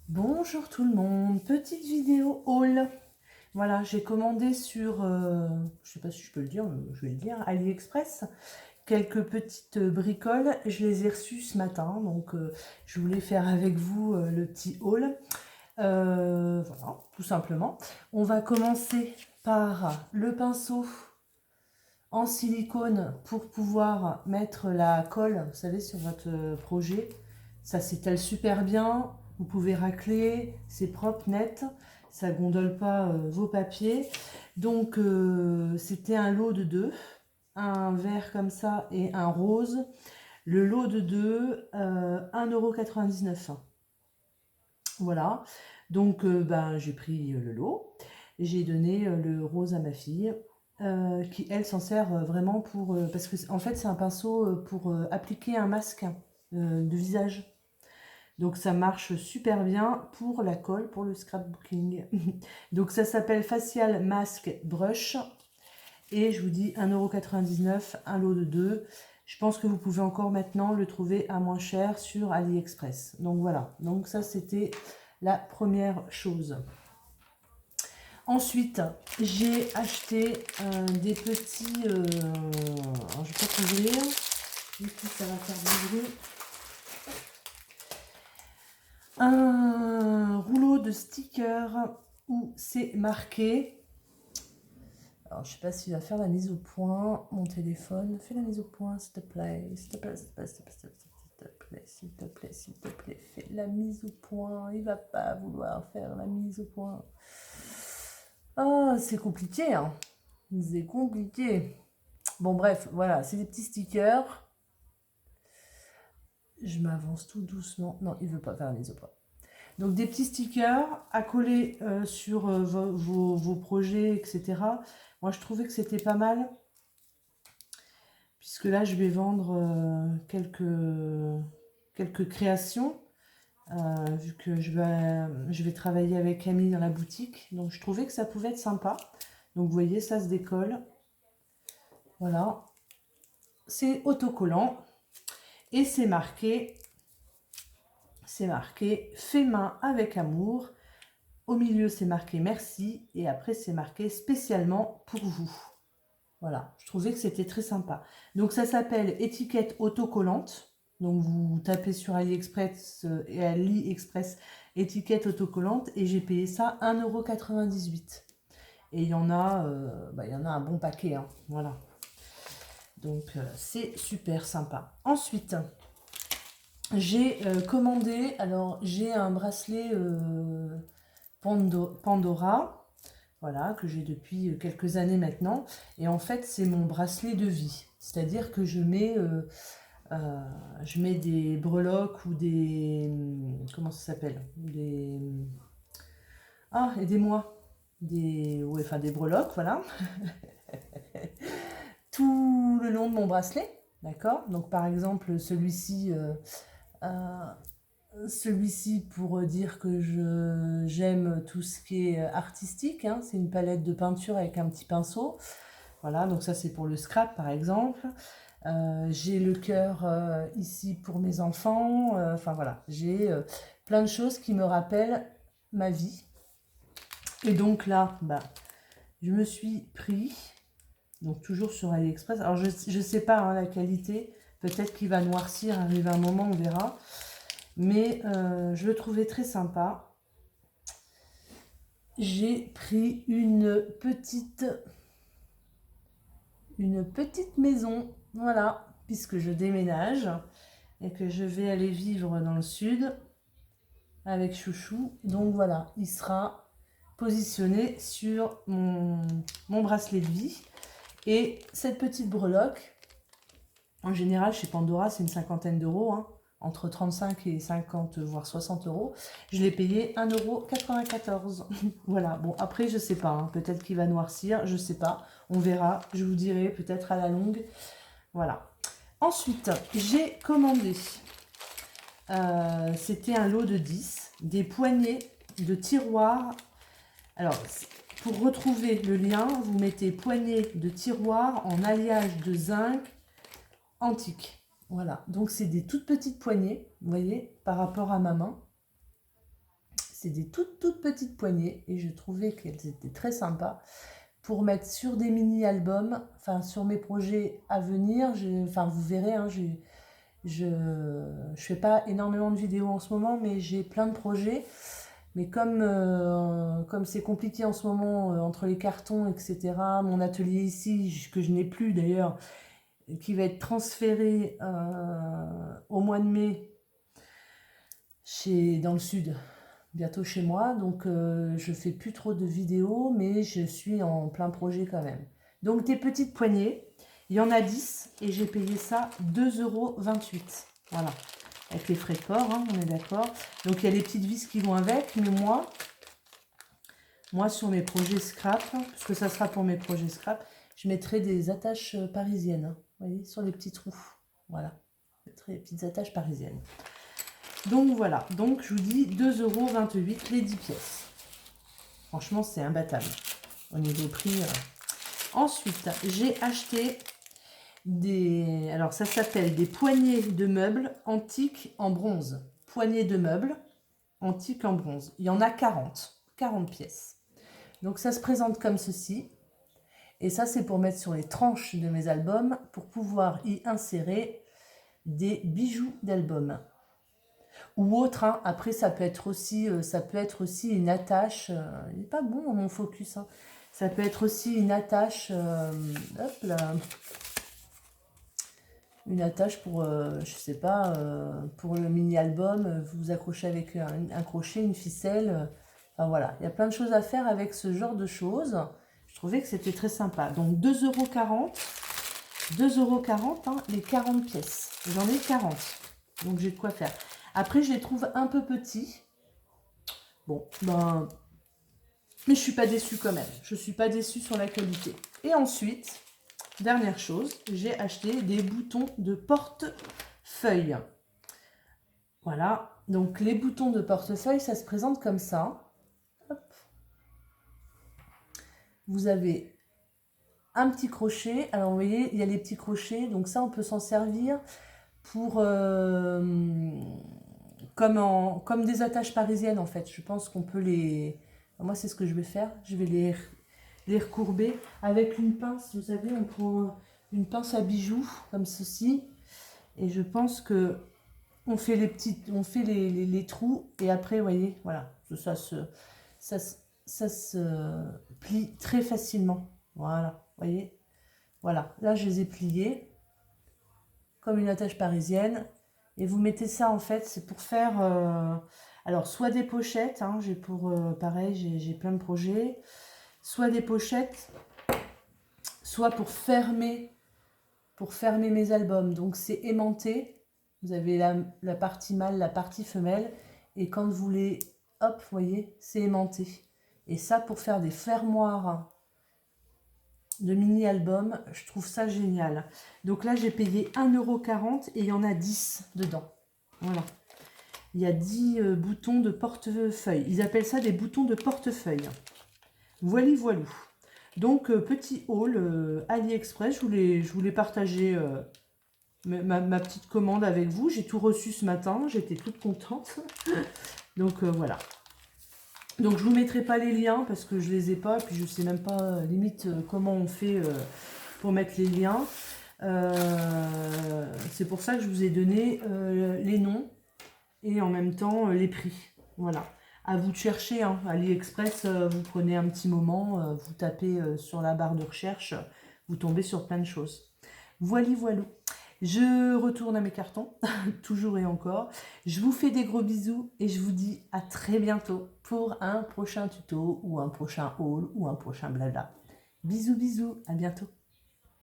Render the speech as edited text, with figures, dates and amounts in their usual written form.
Bonjour tout le monde, petite vidéo haul. Voilà, j'ai commandé sur, je sais pas si je peux le dire, je vais le dire, AliExpress, quelques petites bricoles. Je les ai reçues ce matin, donc je voulais faire avec vous le petit haul. Voilà, tout simplement. On va commencer par le pinceau en silicone pour pouvoir mettre la colle, vous savez, sur votre projet. Ça s'étale super bien, vous pouvez racler, c'est propre, net, ça gondole pas vos papiers. Donc c'était un lot de deux, un vert comme ça et un rose. Le lot de deux, 1,99 €. Voilà, donc ben, j'ai pris le lot, j'ai donné le rose à ma fille, qui elle s'en sert vraiment pour... parce que en fait c'est un pinceau pour appliquer un masque de visage. Donc ça marche super bien pour la colle, pour le scrapbooking. Donc ça s'appelle Facial Mask Brush. Et je vous dis 1,99 €, un lot de deux. Je pense que vous pouvez encore maintenant le trouver à moins cher sur AliExpress. Donc voilà, donc ça c'était la première chose. Ensuite, j'ai acheté des petits... alors je vais pas ouvrir, du coup ça va faire du bruit. Un rouleau de stickers où c'est marqué... Alors, je sais pas s'il va faire la mise au point. Mon téléphone, fais la mise au point, s'il te plaît. S'il te plaît, s'il te plaît, s'il te plaît, s'il te plaît, s'il te plaît, s'il te plaît. Fais la mise au point. Il va pas vouloir faire la mise au point. Ah, c'est compliqué, hein. C'est compliqué. Bon, bref, voilà, c'est des petits stickers. Je m'avance tout doucement. Non, il veut pas faire la mise au point. Donc, des petits stickers à coller sur vos projets, etc. Moi, je trouvais que c'était pas mal. Puisque là, je vais vendre quelques créations. Vu que je vais travailler avec Camille dans la boutique. Donc, je trouvais que ça pouvait être sympa. Donc, vous voyez, ça se décolle. Voilà. C'est autocollant. Et c'est marqué fait main avec amour. Au milieu, c'est marqué merci. Et après, c'est marqué spécialement pour vous. Voilà, je trouvais que c'était très sympa. Donc ça s'appelle étiquette autocollante. Donc vous tapez sur AliExpress et AliExpress étiquette autocollante et j'ai payé ça 1,98 €. Et il y en a un bon paquet, hein, voilà. Donc c'est super sympa. Ensuite, j'ai commandé, alors j'ai un bracelet Pandora, voilà, que j'ai depuis quelques années maintenant. Et en fait, c'est mon bracelet de vie. C'est-à-dire que je mets des breloques ou des... Comment ça s'appelle? Des... Ah, aidez-moi. Ouais, enfin, des breloques, voilà. Tout le long de mon bracelet, d'accord? Donc, par exemple, celui-ci pour dire que j'aime tout ce qui est artistique, hein. C'est une palette de peinture avec un petit pinceau. Voilà, donc ça c'est pour le scrap par exemple. J'ai le cœur ici pour mes enfants. Enfin voilà, j'ai plein de choses qui me rappellent ma vie. Et donc là, bah, je me suis pris, donc toujours sur AliExpress. Alors je ne sais pas hein, la qualité, peut-être qu'il va noircir, arrive un moment, on verra. Mais je le trouvais très sympa. J'ai pris une petite maison, voilà, puisque je déménage et que je vais aller vivre dans le sud avec Chouchou. Donc voilà, il sera positionné sur mon bracelet de vie. Et cette petite breloque, en général chez Pandora, c'est une cinquantaine d'euros, hein, entre 35 et 50, voire 60 euros. Je l'ai payé 1,94 €. Voilà, bon après je sais pas, hein, peut-être qu'il va noircir, je sais pas, on verra, je vous dirai peut-être à la longue. Voilà. Ensuite, j'ai commandé, c'était un lot de 10, des poignées de tiroirs. Alors, pour retrouver le lien, vous mettez poignée de tiroirs en alliage de zinc antique. Voilà, donc c'est des toutes petites poignées, vous voyez, par rapport à ma main. C'est des toutes petites poignées et je trouvais qu'elles étaient très sympas pour mettre sur des mini-albums, enfin sur mes projets à venir. Enfin, vous verrez, hein, je fais pas énormément de vidéos en ce moment, mais j'ai plein de projets. Mais comme c'est compliqué en ce moment entre les cartons, etc., mon atelier ici, que je n'ai plus d'ailleurs, qui va être transféré au mois de mai dans le sud, bientôt chez moi. Donc je fais plus trop de vidéos, mais je suis en plein projet quand même. Donc des petites poignées, il y en a 10 et j'ai payé ça 2,28 €. Voilà, avec les frais de port, hein, on est d'accord. Donc il y a les petites vis qui vont avec, mais moi sur mes projets scrap, parce que ça sera pour mes projets scrap, je mettrai des attaches parisiennes, hein, vous voyez, sur les petits trous. Voilà, je mettrai les petites attaches parisiennes. Donc voilà, donc je vous dis 2,28 € les 10 pièces. Franchement, c'est imbattable au niveau prix. Ensuite, j'ai acheté des... Alors, ça s'appelle des poignées de meubles antiques en bronze. Poignées de meubles antiques en bronze. Il y en a 40 pièces. Donc, ça se présente comme ceci. Et ça, c'est pour mettre sur les tranches de mes albums pour pouvoir y insérer des bijoux d'album. Ou autre, hein. Après ça peut être aussi une attache, il n'est pas bon mon focus, hein. Ça peut être aussi une attache, hop là, une attache pour, je sais pas, pour le mini-album, vous accrochez avec un crochet, une ficelle, enfin voilà, il y a plein de choses à faire avec ce genre de choses. Je trouvais que c'était très sympa. Donc 2,40 €, 2,40 €, hein, les 40 pièces, j'en ai 40, donc j'ai de quoi faire. Après, je les trouve un peu petits. Bon, ben... Mais je ne suis pas déçue quand même. Je ne suis pas déçue sur la qualité. Et ensuite, dernière chose, j'ai acheté des boutons de portefeuille. Voilà. Donc, les boutons de portefeuille, ça se présente comme ça. Hop. Vous avez un petit crochet. Alors, vous voyez, il y a les petits crochets. Donc, ça, on peut s'en servir pour... comme des attaches parisiennes en fait. Je pense qu'on peut les... Moi c'est ce que je vais faire. Je vais les recourber avec une pince. Vous savez, on prend une pince à bijoux comme ceci. Et je pense que on fait les trous. Et après, vous voyez, voilà. Ça se plie très facilement. Voilà, vous voyez. Voilà, là je les ai pliés comme une attache parisienne. Et vous mettez ça en fait, c'est pour faire, alors soit des pochettes, hein, pareil, j'ai plein de projets, soit des pochettes, soit pour fermer mes albums. Donc c'est aimanté, vous avez la partie mâle, la partie femelle, et quand vous les, hop, vous voyez, c'est aimanté. Et ça pour faire des fermoirs de mini-album, je trouve ça génial. Donc là, j'ai payé 1,40 € et il y en a 10 dedans. Voilà. Il y a 10 boutons de portefeuille. Ils appellent ça des boutons de portefeuille. Voilà, voilà. Donc, petit haul AliExpress. Je voulais partager ma petite commande avec vous. J'ai tout reçu ce matin. J'étais toute contente. Donc, voilà. Donc je ne vous mettrai pas les liens parce que je ne les ai pas, et puis je ne sais même pas limite comment on fait pour mettre les liens. C'est pour ça que je vous ai donné les noms et en même temps les prix. Voilà. À vous de chercher, hein. AliExpress, vous prenez un petit moment, vous tapez sur la barre de recherche, vous tombez sur plein de choses. Voilà, voilà. Je retourne à mes cartons, toujours et encore. Je vous fais des gros bisous et je vous dis à très bientôt pour un prochain tuto ou un prochain haul ou un prochain blabla. Bisous, bisous, à bientôt.